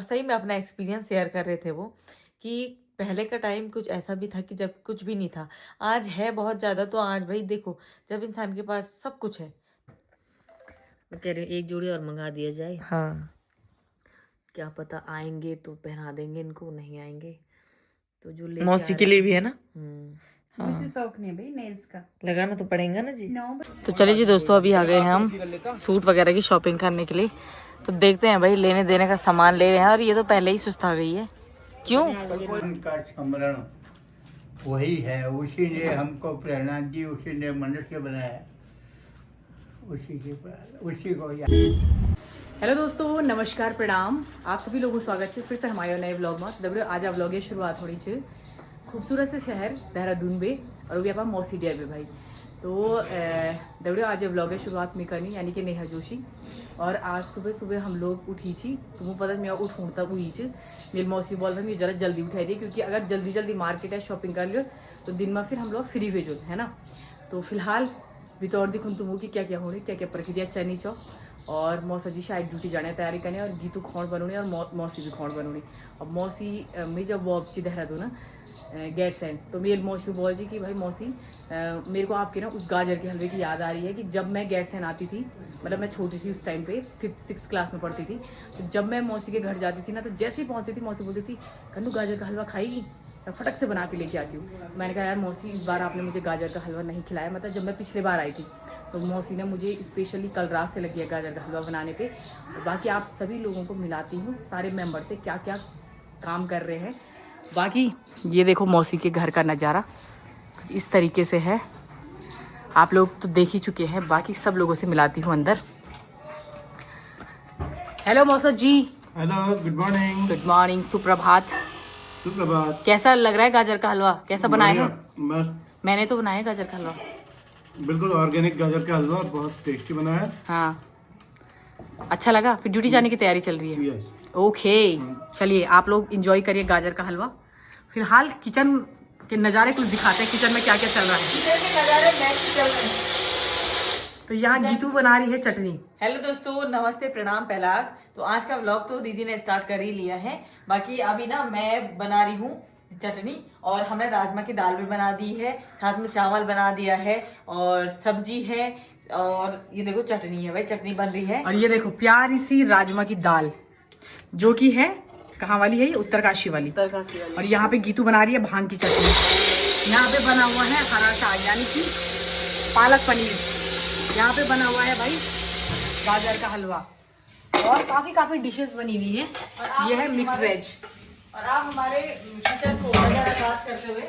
सही में अपना एक्सपीरियंस शेयर कर रहे थे वो, कि पहले का टाइम कुछ ऐसा भी था कि जब कुछ भी नहीं था। आज है बहुत ज़्यादा, तो आज भाई देखो जब इंसान के पास सब कुछ है। मैं कह रही हूँ एक जोड़ी और मंगा दिया जाए। हाँ, क्या पता आएंगे तो पहना देंगे इनको, नहीं आएंगे तो जो लेके मौसी आ के रहे लिए हैं। भी है ना। हाँ, मुझे शौक नहीं है भाई नेल्स का। लगाना तो पड़ेगा ना जी। 9 तो चलिए जी दोस्तों, अभी आ गए हैं हम सूट वगैरह की शॉपिंग करने के लिए। तो देखते हैं भाई, लेने देने का सामान ले रहे हैं, और ये तो पहले ही सुस्ता गई है। क्यों? का स्मरण वही है, उसी ने हमको प्रेरणा दी, उसी ने मनुष्य बनाया, उसी को हेलो दोस्तों, नमस्कार, प्रणाम। आप सभी लोगों को स्वागत है फिर से हमारे नए व्लॉग में। दबड़े आज आ व्लॉग की शुरुआत होनी चाहिए खूबसूरत से शहर देहरादून में, और वो भी आप मौसी डेयर में भाई। तो दबड़े आज व्लॉग की शुरुआत में करनी, यानी कि नेहा जोशी। और आज सुबह सुबह हम लोग उठी छी, तो मुझे पता मैं उठ उठता हुई छी। मेरी मौसी बोल रही जरा जल्दी उठाई दी, क्योंकि अगर जल्दी जल्दी मार्केट है शॉपिंग कर लियो तो दिन में फिर हम लोग फ्री भेजो है ना। तो फिलहाल बितौर दिखूँ तुम कि क्या क्या हो रही, क्या क्या प्रक्रिया चलनी चो। और मौसा जी शायद ड्यूटी जाने तैयारी करने, और गीतू खोड़ बनूनी और मौसी भी खोड़ बनूनी। अब मौसी मैं जब वो अच्छी देहरादून गैर सेंड, तो मेरी मौसी बोल जी कि भाई मौसी मेरे को आपके ना उस गाजर के हलवे की याद आ रही है कि जब मैं गैर सेंड आती थी, मतलब मैं छोटी थी उस टाइम पे 5th-6th क्लास में पढ़ती थी। तो जब मैं मौसी के घर जाती थी ना, तो जैसे ही पहुँचती थी मौसी बोलती थी कन्नू गाजर का हलवा खाएगी, मैं फटक से बना के लेके आती हूँ। मैंने कहा यार मौसी इस बार आपने मुझे गाजर का हलवा नहीं खिलाया, मतलब जब मैं पिछले बार आई थी। तो मौसी ने मुझे स्पेशली कल रात से लगी है गाजर का हलवा बनाने पे। और बाकी आप सभी लोगों को मिलाती हूँ, सारे मेंबर से क्या क्या काम कर रहे हैं। बाकी ये देखो मौसी के घर का नज़ारा कुछ इस तरीके से है, आप लोग तो देख ही चुके हैं। बाकी सब लोगों से मिलाती हूँ अंदर। हेलो मौसा जी। Hello, good morning. Good morning, सुप्रभात। सुप्रभात। कैसा लग रहा है गाजर का हलवा, कैसा बनाया है? मस्त, मैंने तो बनाया गाजर का हलवा। बिल्कुल ऑर्गेनिक गाजर का हलवा, बहुत टेस्टी बना है। हाँ, अच्छा लगा। फिर ड्यूटी जाने की तैयारी चल रही है। यस। ओके, चलिए आप लोग इंजॉय करिए गाजर का हलवा। फिलहाल किचन के नज़ारे कुछ दिखाते हैं, किचन में क्या क्या चल रहा है। किचन के नज़ारे नेक्स्ट चल रहे हैं। तो यहाँ गीतू बना रही है चटनी। हेलो दोस्तों, नमस्ते, प्रणाम, पहलाग। तो आज का व्लॉग तो दीदी ने स्टार्ट कर ही लिया है। बाकी अभी ना मैं बना रही हूँ चटनी, और हमने राजमा की दाल भी बना दी है, साथ में चावल बना दिया है, और सब्जी है, और ये देखो चटनी है भाई, चटनी बन रही है। और ये देखो प्यारी सी राजमा की दाल, जो कि है कहाँ वाली है, ये उत्तरकाशी वाली। और यहाँ पे गीतू बना रही है भांग की चटनी। यहाँ पे बना हुआ है हरा साग, यानी कि पालक पनीर। यहाँ पे बना हुआ है भाई गाजर का हलवा, और काफी डिशेस बनी हुई है। ये है मिक्स वेज। और आप हमारे किचन को नजरअंदाज करते हुए,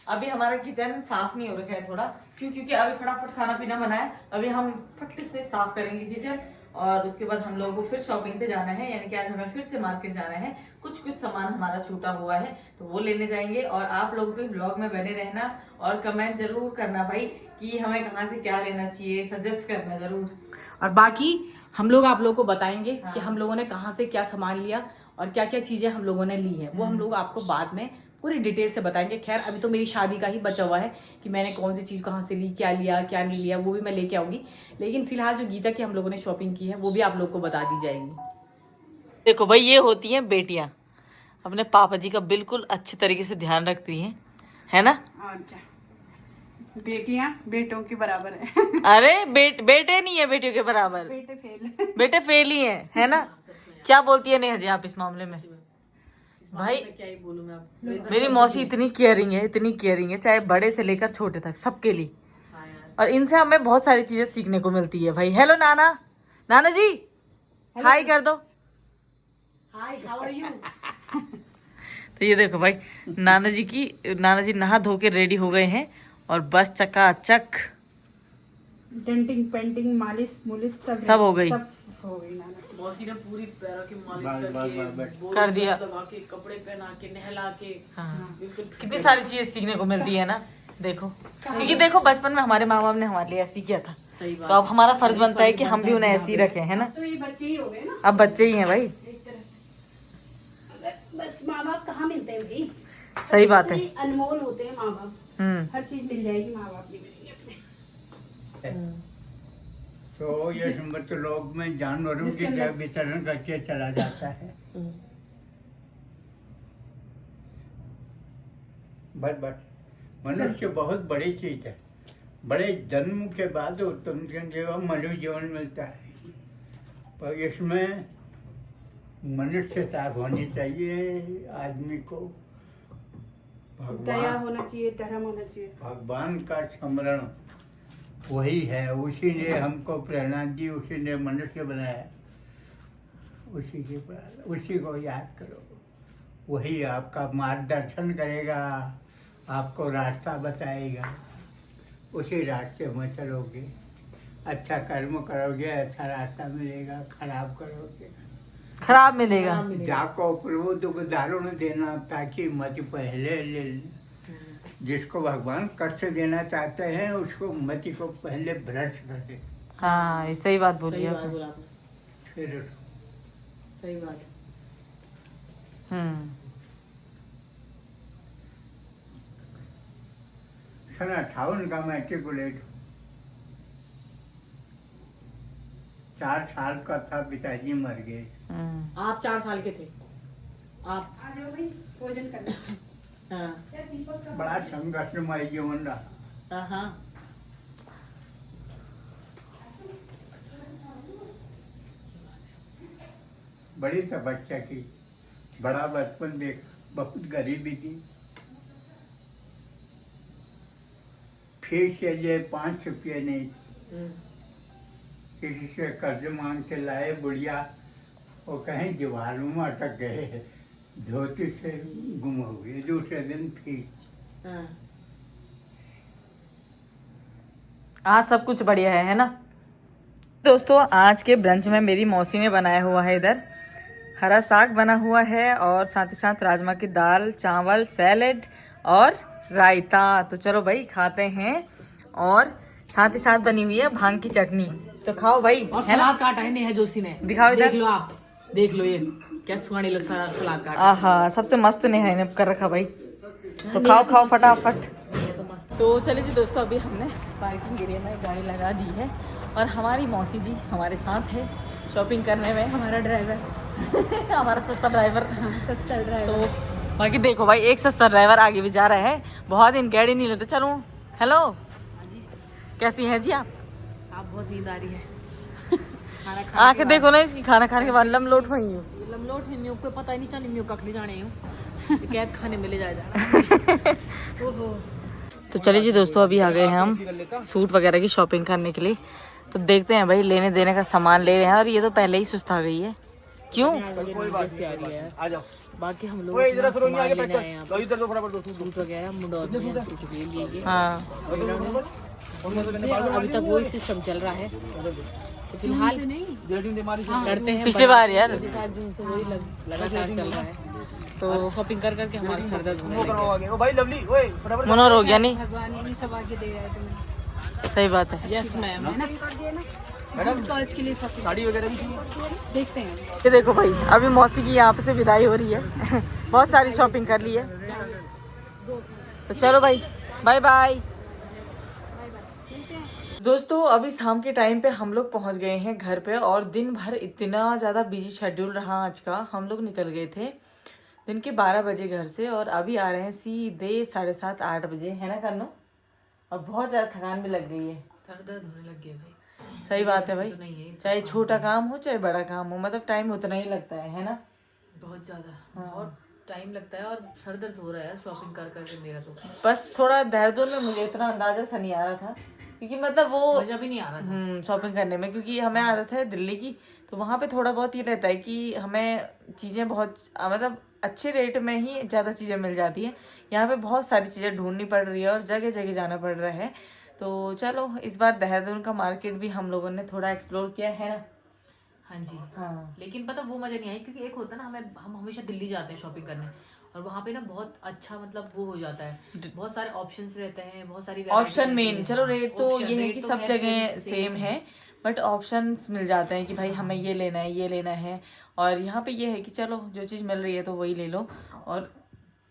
अभी हमारा किचन साफ नहीं हो रखा है थोड़ा, क्योंकि अभी फटाफट खाना पीना बना है। अभी हम फट से साफ करेंगे किचन, और उसके बाद हम लोगों को फिर शॉपिंग पे जाना है, यानी कि आज हमें फिर से मार्केट जाना है। कुछ सामान हमारा छूटा हुआ है, तो वो लेने जाएंगे। और आप लोग भी ब्लॉग में बने रहना, और कमेंट जरूर करना भाई कि हमें कहाँ से क्या लेना चाहिए, सजेस्ट करना जरूर। और बाकी हम लोग आप लोगों को बताएंगे कि हम लोगों ने कहाँ से क्या सामान लिया और क्या क्या चीजें हम लोगों ने ली है, वो हम लोग आपको बाद में पूरी डिटेल से बताएंगे। खैर अभी तो मेरी शादी का ही बचा हुआ है कि मैंने कौन सी चीज़ कहाँ से ली, क्या लिया क्या नहीं लिया, वो भी मैं लेके आऊंगी। लेकिन फिलहाल जो गीता की हम लोगों ने शॉपिंग की है वो भी आप लोग को बता दी जाएगी। देखो भाई, ये होती हैं बेटियां, अपने पापा जी का बिल्कुल अच्छे तरीके से ध्यान रखती हैं, है ना। और क्या, बेटियां बेटों के बराबर है। अरे बेटे नहीं है बेटियों के बराबर, बेटे फेल। बेटे फेल ही है ना। क्या बोलती है नेहा जी आप इस मामले में? भाई क्या ही बोलूं मैं, मेरी मौसी इतनी केयरिंग है, चाहे बड़े से लेकर छोटे तक, सबके लिए। और इनसे हमें बहुत सारी चीजें सीखने को मिलती है भाई। हेलो नाना जी, हाय कर दो। हाय, हाउ आर यू? तो ये देखो भाई, नाना जी नहा धो के रेडी हो गए हैं, और बस चकाचक डेंटिंग पेंटिंग मालिश मुलिश सब हो गई। सब हो गई नाना। मौसी ने पूरी पैरों की मालिश बस, करके कर दिया, लगा के, कपड़े पहना के, नहला के। हाँ। बिल्कुल कितनी सारी चीजें सीखने को मिलती है ना। देखो, क्योंकि देखो बचपन में हमारे माँ बाप ने हमारे लिए ऐसे ही किया था, सही तो बात। अब हमारा फर्ज बनता है कि हम भी उन्हें ऐसे ही रखें, है ना। तो ये बच्चे ही हो गए ना, अब बच्चे ही हैं भाई, एक तरह से। बस माँ बाप कहाँ मिलते हैं भाई, सही बात है। सबसे अनमोल होते हैं माँ बाप। हर चीज मिल जाएगी, माँ बाप नहीं मिलेंगे अपने। तो ये समृद्ध लोग में जानवरों की जब वितरण करके चला जाता है, बस बस मनुष्य बहुत बड़ी चीज है। बड़े जन्म के बाद उत्तम जीवन मनुष्य जीवन मिलता है, पर इसमें मनुष्यता होनी चाहिए आदमी को। दया होना चाहिए, धर्म होना चाहिए। भगवान का स्मरण वही है, उसी ने हमको प्रेरणा दी, उसी ने मनुष्य बनाया, उसी को याद करो। वही आपका मार्गदर्शन करेगा, आपको रास्ता बताएगा, उसी रास्ते में चलोगे। अच्छा कर्म करोगे अच्छा रास्ता मिलेगा, खराब करोगे खराब मिलेगा। जाको प्रभु दुख दारुण देना ताकि मत पहले ले ले। जिसको भगवान कष्ट देना चाहते हैं उसको मति को पहले भ्रष्ट कर दे, हाँ ये सही बात बोली सही बात आपने। बोला आपने, फिर सही बात है। सन 58 का मैट्रिकुलेट 4 साल का था, पिताजी मर गए। आप 4 साल के थे आप? आ जाओ भाई, भोजन करना। हाँ बड़ा संघर्षमय जीवन रहा। हाँ। बड़ी तपस्या की, बड़ा बचपन देख, बहुत गरीबी थी। फीस के लिए 5 रुपये नहीं, किसी से कर्ज मांग के लाए। बुढ़िया वो कहीं दीवार में अटक गए, धोती से गुम हो गई। दूसरे दिन फीस। आज सब कुछ बढ़िया है ना दोस्तों। आज के ब्रंच में मेरी मौसी ने बनाया हुआ है, इधर हरा साग बना हुआ है और साथ ही साथ राजमा की दाल, चावल, सैलेड और रायता। तो चलो भाई खाते हैं। और साथ ही साथ बनी हुई है भांग की चटनी, तो खाओ भाई। और है ना? सलाद काटा है नेहा जोशी ने, दिखाओ इधर। देख लो आप, देख लो ये क्या सुहानी लो सलाद काटा। आहा सबसे मस्त नेहा ने कर रखा भाई। तो खाओ खाओ फटाफट। तो चलिए जी दोस्तों, अभी हमने पार्किंग एरिया में गाड़ी लगा दी है और हमारी मौसी जी हमारे साथ है शॉपिंग करने में। हमारा ड्राइवर हमारा सस्ता ड्राइवर। सस्ता ड्राइवर। तो बाकी देखो भाई, एक सस्ता ड्राइवर आगे भी जा रहा है। बहुत दिन गाड़ी नहीं लेते। चलो हेलो, कैसी हैं जी आप? साहब बहुत नींद आ रही है। खाना खा आके देखो ना इसकी, खाना खाने के बाद लमलोट हुई हूँ। लमलोट है, मेरे को पता ही नहीं चली, मेरे कखड़ी जाने हूँ कैद खाने मिले जाए। तो चलिए जी दोस्तों, अभी आ गए हैं हम सूट वगैरह की शॉपिंग करने के लिए। तो देखते हैं भाई, लेने देने का सामान ले रहे हैं और ये तो पहले ही सुस्ता गई है। क्यों? जैसे आ रही है यार। बाकी हम लोग अपना सामान लेने आए हैं यहाँ पे। सूट वगैरह मुंडौर में सूट ले लिए। हाँ अभी तक वही सिस्टम चल रहा है, तो फिलहाल करते हैं। पिछली बार यार 7 जून से वही लगातार चल रहा है। तो शॉपिंग कर करके हमारे सर दर्द होने लगे। मनोर हो गया नहीं? भगवान यही सब आके दे रहा है तुम्हें। सही बात है। Yes ma'am. कॉलेज के लिए सब साड़ी वगैरह भी चाहिए, देखते हैं। ये देखो भाई, अभी मौसी की यहाँ पे से विदाई हो रही है। बहुत सारी शॉपिंग कर ली है। तो चलो भाई, बाय बाय। दोस्तों अभी शाम के टाइम पे हम लोग पहुंच गए हैं घर पे और दिन भर इतना ज़्यादा बिजी शेड्यूल रहा आज का। हम लोग निकल गए थे दिन के 12 बजे घर से और अभी आ रहे हैं सीधे 7:30 8 बजे, है ना कन्नू? और बहुत ज़्यादा थकान भी लग गई है, सर दर्द होने लग गया भाई। सही बात है भाई। तो नहीं है, चाहे छोटा काम हो चाहे बड़ा काम हो, मतलब टाइम उतना ही लगता है ना? बहुत ज्यादा बहुत टाइम लगता है और सर दर्द हो रहा है शॉपिंग कर करके मेरा। तो बस थोड़ा देहरादून में मुझे इतना अंदाजा सा नहीं आ रहा था, क्योंकि मतलब वो मजा भी नहीं आ रहा था शॉपिंग करने में, क्योंकि हमें आदत है दिल्ली की। तो वहाँ पे थोड़ा बहुत ये रहता है कि हमें चीज़ें बहुत मतलब अच्छे रेट में ही ज़्यादा चीज़ें मिल जाती हैं। यहाँ पे बहुत सारी चीज़ें ढूंढनी पड़ रही है और जगह जगह जाना पड़ रहा है। तो चलो इस बार देहरादून का मार्केट भी हम लोगों ने थोड़ा एक्सप्लोर किया है ना। हाँ जी। हाँ लेकिन पता वो मजा नहीं आई, क्योंकि एक होता है ना, हम हमेशा दिल्ली जाते हैं शॉपिंग करने और वहाँ पे ना बहुत अच्छा मतलब वो हो जाता है, बहुत सारे ऑप्शंस रहते हैं, बहुत सारी ऑप्शन मेन, चलो रेट तो ये है कि सब जगह सेम है, बट ऑप्शंस मिल जाते हैं कि भाई हमें ये लेना है ये लेना है। और यहाँ पे ये है कि चलो जो चीज़ मिल रही है तो वही ले लो, और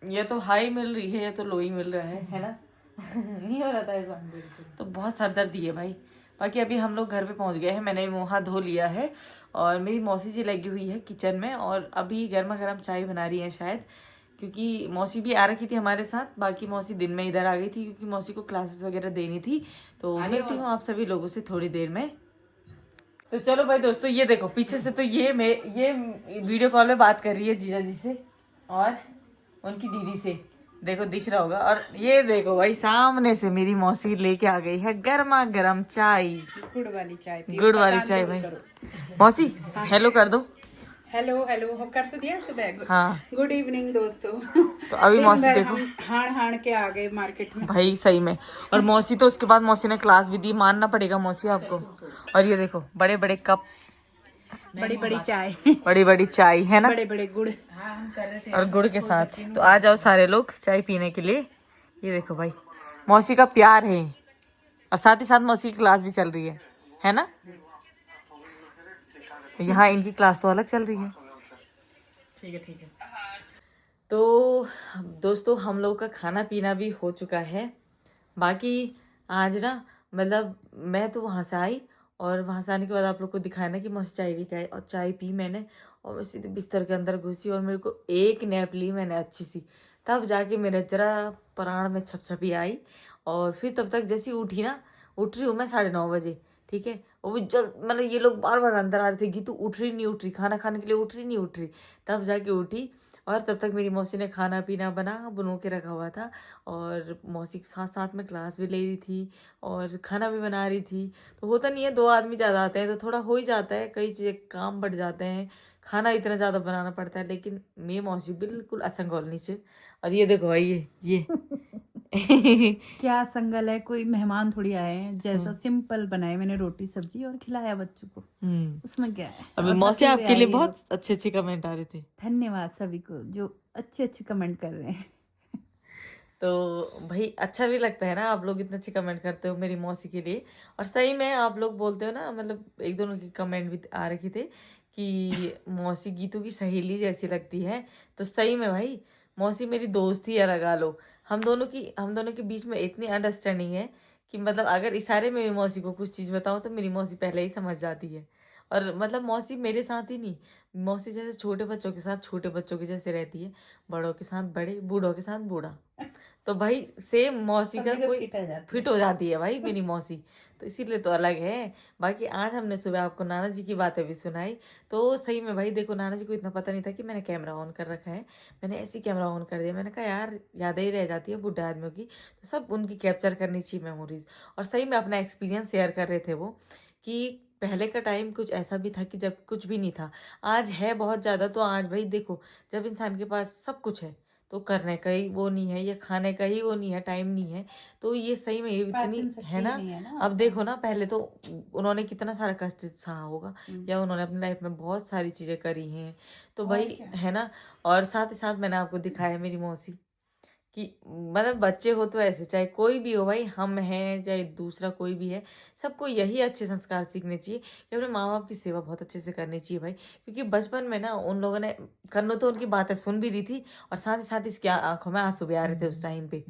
ये तो हाई मिल रही है या तो लो ही मिल रहा है ना। नहीं हो रहा था ऐसा, तो बहुत सरदर्दी है भाई। बाकी अभी हम लोग घर पे पहुंच गए हैं, मैंने मुँह हाथ धो लिया है और मेरी मौसी जी लगी हुई है किचन में और अभी गर्मा गर्म चाय बना रही है शायद, क्योंकि मौसी भी आ रखी थी हमारे साथ, बाकी मौसी दिन में इधर आ गई थी क्योंकि मौसी को क्लासेस वगैरह देनी थी। तो मिलती हूँ आप सभी लोगों से थोड़ी देर में। तो चलो भाई दोस्तों, ये देखो पीछे से तो ये वीडियो कॉल में बात कर रही है जीजा जी से और उनकी दीदी से, देखो दिख रहा होगा। और ये देखो भाई सामने से मेरी मौसी लेके आ गई है गर्मा गर्म चाय, गुड़ वाली चाय पियो। गुड़ वाली चाय। भाई मौसी हेलो कर दो। हेलो हेलो हो कर तो दिया सुबह। हाँ गुड इवनिंग दोस्तों। तो अभी मौसी देखो हाड़ के आ गए मार्केट में भाई सही में। और मौसी तो उसके बाद मौसी ने क्लास भी दी, मानना पड़ेगा मौसी आपको। और ये देखो बड़े बड़े कप, बड़ी बड़ी चाय, बड़ी बड़ी चाय है ना, बड़े बड़े गुड़ और गुड़ के साथ। तो आ जाओ सारे लोग चाय पीने के लिए। ये देखो भाई मौसी का प्यार है, और साथ ही साथ मौसी की क्लास भी चल रही है ना। यहाँ इनकी क्लास तो अलग चल रही है। ठीक है। तो दोस्तों हम लोग का खाना पीना भी हो चुका है। बाकी आज ना मतलब मैं तो वहाँ से आई, और वहाँ से आने के बाद आप लोग को दिखाया ना कि मौसी चाय लेके आई, और चाय पी मैंने और मैं सीधे बिस्तर के अंदर घुसी और मेरे को एक नैप ली मैंने अच्छी सी, तब जाके मेरे जरा प्राण में छपछपी आई। और फिर तब तक जैसी उठी ना, उठ रही हूँ मैं 9:30 बजे, ठीक है। वो भी जल्द मतलब ये लोग बार बार अंदर आ रहे थे कि तू उठ रही खाना खाने के लिए उठ रही, तब जाके उठी। और तब तक मेरी मौसी ने खाना पीना बनो के रखा हुआ था, और मौसी के साथ साथ में क्लास भी ले रही थी और खाना भी बना रही थी। तो होता नहीं है, 2 आदमी ज़्यादा आते हैं तो थोड़ा हो ही जाता है, कई चीज़ें काम बढ़ जाते हैं, खाना इतना ज़्यादा बनाना पड़ता है। लेकिन मेरी मौसी बिल्कुल असंगोल नीचे। और ये देखो भाई ये क्या संगल है, कोई मेहमान थोड़ी आए हैं, जैसा सिंपल बनाए मैंने रोटी सब्जी और खिलाया बच्चों को, उसमें क्या है। अभी और मौसी थके हुए आपके लिए आए ये बहुत अच्छे कमेंट आ रहे थे। धन्यवाद सभी को जो अच्छे कमेंट कर रहे हैं। तो भाई अच्छा भी लगता है ना, आप लोग इतने अच्छे कमेंट करते हो मेरी मौसी के लिए। और सही में आप लोग बोलते हो ना, मतलब एक दोनों की कमेंट भी आ रखे थे कि मौसी गीतू की सहेली जैसी लगती है। तो सही में भाई मौसी मेरी दोस्त ही है, लगा लो। हम दोनों के बीच में इतनी अंडरस्टैंडिंग है कि मतलब अगर इशारे में भी मौसी को कुछ चीज़ बताऊँ तो मेरी मौसी पहले ही समझ जाती है। और मतलब मौसी मेरे साथ ही नहीं, मौसी जैसे छोटे बच्चों के साथ छोटे बच्चों के जैसे रहती है, बड़ों के साथ बड़े, बूढ़ों के साथ बूढ़ा। तो भाई सेम मौसी का कोई फिट हो जाती है भाई मेरी मौसी, तो इसीलिए तो अलग है। बाकी आज हमने सुबह आपको नाना जी की बातें भी सुनाई। तो सही में भाई देखो, नाना जी को इतना पता नहीं था कि मैंने कैमरा ऑन कर रखा है। मैंने ऐसी कैमरा ऑन कर दिया, मैंने कहा यार यादें ही रह जाती है बूढ़े आदमियों की, तो सब उनकी कैप्चर करनी चाहिए मेमोरीज। और सही में अपना एक्सपीरियंस शेयर कर रहे थे वो, कि पहले का टाइम कुछ ऐसा भी था कि जब कुछ भी नहीं था। आज है बहुत ज़्यादा, तो आज भाई देखो जब इंसान के पास सब कुछ है तो करने का ही वो नहीं है, या खाने का ही वो नहीं है, टाइम नहीं है। तो ये सही में ये इतनी है ना। अब देखो ना, पहले तो उन्होंने कितना सारा कष्ट सहा होगा, या उन्होंने अपनी लाइफ में बहुत सारी चीज़ें करी हैं। तो भाई है ना। और साथ ही साथ मैंने आपको दिखाया मेरी मौसी कि मतलब बच्चे हो तो ऐसे, चाहे कोई भी हो भाई, हम हैं चाहे दूसरा कोई भी है, सबको यही अच्छे संस्कार सीखने चाहिए कि अपने माँ बाप की सेवा बहुत अच्छे से करनी चाहिए भाई। क्योंकि बचपन में ना उन लोगों ने करनो तो उनकी बातें सुन भी रही थी, और साथ ही साथ इसकी आंखों में आंसू भी आ रहे थे उस टाइम पे।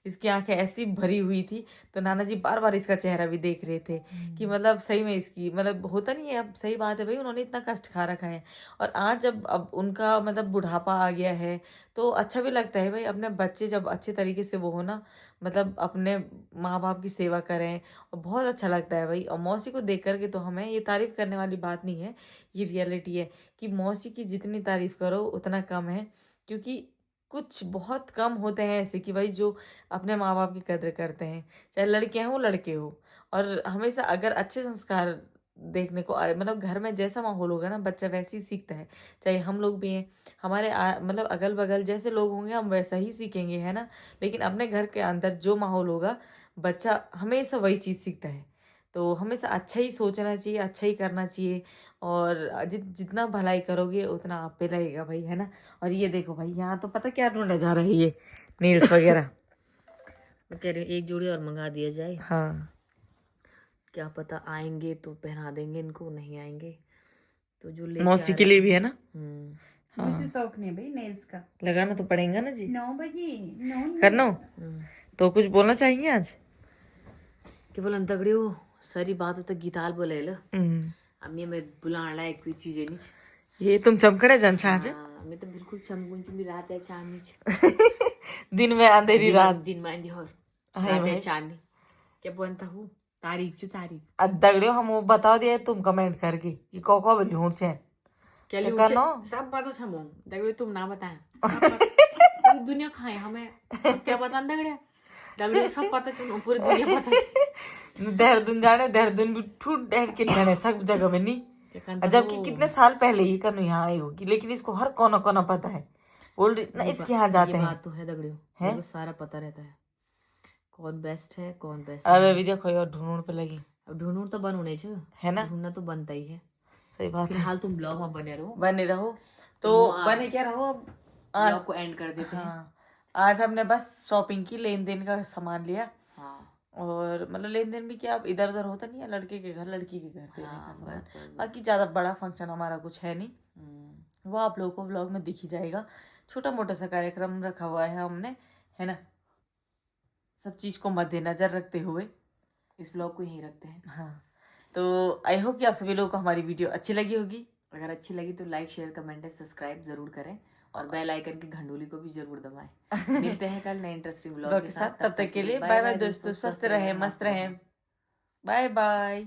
इसकी आंखें ऐसी भरी हुई थी, तो नाना जी बार बार इसका चेहरा भी देख रहे थे कि मतलब सही में इसकी मतलब होता नहीं है। अब सही बात है भाई, उन्होंने इतना कष्ट खा रखा है, और आज जब अब उनका मतलब बुढ़ापा आ गया है तो अच्छा भी लगता है भाई। अपने बच्चे जब अच्छे तरीके से वो हो ना, मतलब अपने माँ बाप की सेवा करें, और बहुत अच्छा लगता है भाई। और मौसी को देख करके तो हमें ये तारीफ़ करने वाली बात नहीं है, ये रियलिटी है कि मौसी की जितनी तारीफ़ करो उतना कम है। क्योंकि कुछ बहुत कम होते हैं ऐसे कि भाई जो अपने माँ बाप की कदर करते हैं, चाहे लड़कियां हो लड़के हो। और हमेशा अगर अच्छे संस्कार देखने को मतलब घर में जैसा माहौल होगा ना, बच्चा वैसे ही सीखता है। चाहे हम लोग भी हैं, हमारे मतलब अगल बगल जैसे लोग होंगे हम वैसा ही सीखेंगे, है ना। लेकिन अपने घर के अंदर जो माहौल होगा, बच्चा हमेशा वही चीज़ सीखता है। तो हमेशा अच्छा ही सोचना चाहिए, अच्छा ही करना चाहिए, और जितना भलाई करोगे उतना आप पे रहेगा भाई, है ना। और ये देखो भाई, यहाँ तो पता क्या ढूंढा जा रहा है, ये नील्स वगैरह। मैं कह रही हूँ एक जोड़ी और मंगा दिया जाए, हाँ क्या पता आएंगे तो पहना देंगे इनको, नहीं आएंगे तो जो ले मौसी के लिए भी है ना। मुझे शौक नहीं भाई नेल्स का, लगाना तो पड़ेगा ना जी, 9 बजे 9 करना। तो कुछ बोलना चाहेंगे आज? केवल अंतगड़ी हो सारी बात होता गीताल बोले लो अम्मी मैं बुलाना एक कोई चीजें नहीं ये तुम चमकड़े जन छाछ हाँ, मी तर बिलकुल चमकून चुंबी राहते चांदनी दिन में अंधेरी रात दिन में अंधेर आहे रात भाई। है चांदनी क्या बोलता हूँ तारीफ तारीफ दगड़ियों हम वो बता दिए तुम कमेंट करके कि को बोली से क्या क्या लियो करना? सब पता छ मो दगड़े तुम ना बताए पूरी दुनिया खाए हमें अब क्या पता दगड़े दगड़े सब पता छ पूरी दुनिया पता छ देहरादून जाने देहरादून भी ठूट डहर के जाने सब जगह में नहीं जबकि कितने साल पहले ही कनु यहाँ आई होगी लेकिन इसको हर कोना कोना पता है बोल रही ना इसके यहाँ जाते ये हैं बात तो है दगड़ियों हैं? मेरे को सारा पता रहता है कौन बेस्ट है कौन बेस्ट अब भी देखो यार ढूंढ पे लगी अब ढूंढूं तो बन होने छ है ना ढूंढना तो बनता ही है सही बात है फिलहाल तुम ब्लॉग में बने रहो बने रहो तो बने क्या रहो अब आज ब्लॉग को एंड कर देते हैं हाँ आज हमने बस शॉपिंग की लेन देन का सामान लिया हाँ और मतलब लेन देन भी क्या अब इधर उधर होता नहीं है लड़के के घर लड़की के घर देने का हाँ, सामान बस। बाकी ज्यादा बड़ा फंक्शन हमारा कुछ है नहीं हम्म, वो आप लोगों को व्लॉग में दिख ही जाएगा छोटा मोटा सा कार्यक्रम रखा हुआ है हमने है ना सब चीज को मद्देनजर रखते हुए इस ब्लॉग को यहीं रखते हैं हाँ तो आई होप कि आप सभी लोगों को हमारी वीडियो अच्छी लगी होगी अगर अच्छी लगी तो लाइक शेयर कमेंट है सब्सक्राइब जरूर करें और बेल आइकन की घंटोली को भी जरूर दबाएं मिलते हैं कल नए इंटरेस्टिंग ब्लॉग ब्लॉग के साथ तब तक के लिए बाय बाय दोस्तों स्वस्थ रहें मस्त रहें बाय बाय